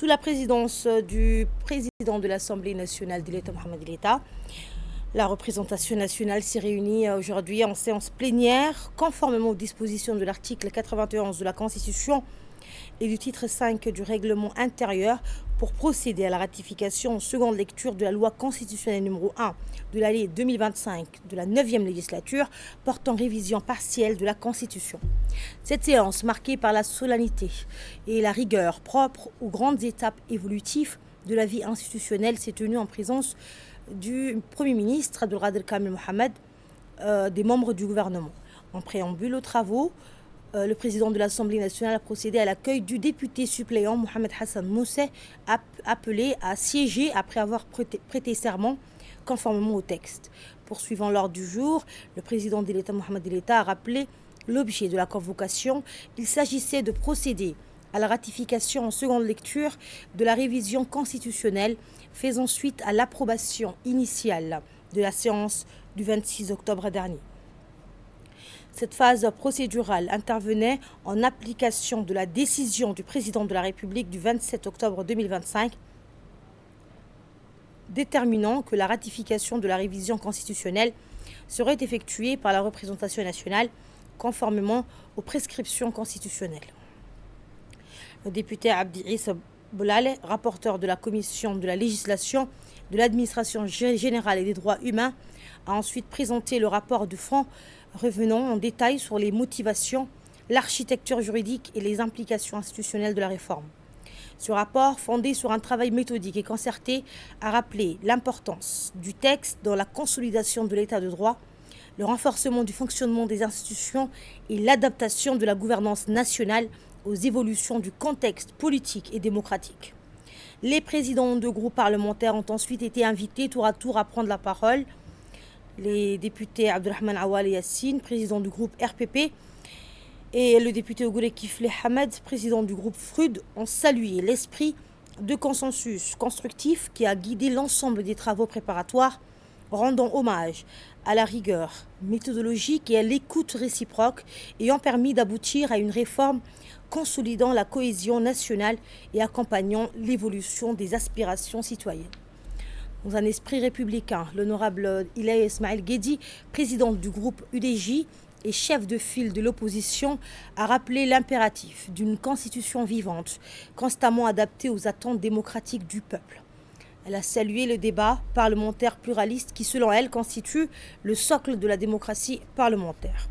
Sous la présidence du président de l'Assemblée nationale de l'État, Mohamed El, la représentation nationale s'est réunie aujourd'hui en séance plénière, conformément aux dispositions de l'article 91 de la Constitution et du titre 5 du règlement intérieur, pour procéder à la ratification en seconde lecture de la loi constitutionnelle numéro 1 de l'année 2025 de la 9e législature portant révision partielle de la Constitution. Cette séance, marquée par la solennité et la rigueur propre aux grandes étapes évolutives de la vie institutionnelle, s'est tenue en présence du Premier ministre Abdelkader Kamel Mohamed, des membres du gouvernement. En préambule aux travaux, le président de l'Assemblée nationale a procédé à l'accueil du député suppléant Mohamed Hassan Mousseh, appelé à siéger après avoir prêté serment conformément au texte. Poursuivant l'ordre du jour, le président de l'État, Mohamed El, a rappelé l'objet de la convocation. Il s'agissait de procéder à la ratification en seconde lecture de la révision constitutionnelle, faisant suite à l'approbation initiale de la séance du 26 octobre dernier. Cette phase procédurale intervenait en application de la décision du président de la République du 27 octobre 2025, déterminant que la ratification de la révision constitutionnelle serait effectuée par la représentation nationale conformément aux prescriptions constitutionnelles. Le député Abdi Issa Boulale, rapporteur de la commission de la législation, de l'administration générale et des droits humains, a ensuite présenté le rapport de fond revenant en détail sur les motivations, l'architecture juridique et les implications institutionnelles de la réforme. Ce rapport, fondé sur un travail méthodique et concerté, a rappelé l'importance du texte dans la consolidation de l'état de droit, le renforcement du fonctionnement des institutions et l'adaptation de la gouvernance nationale aux évolutions du contexte politique et démocratique. Les présidents de groupes parlementaires ont ensuite été invités tour à tour à prendre la parole. Les députés Abdelrahman Awal Yassine, président du groupe RPP, et le député Ogouré Kifle Hamed, président du groupe FRUD, ont salué l'esprit de consensus constructif qui a guidé l'ensemble des travaux préparatoires, rendant hommage à la rigueur méthodologique et à l'écoute réciproque, ayant permis d'aboutir à une réforme consolidant la cohésion nationale et accompagnant l'évolution des aspirations citoyennes. Dans un esprit républicain, l'honorable Ilaye Ismaël Guedi, président du groupe UDJ et chef de file de l'opposition, a rappelé l'impératif d'une constitution vivante, constamment adaptée aux attentes démocratiques du peuple. Elle a salué le débat parlementaire pluraliste qui, selon elle, constitue le socle de la démocratie parlementaire.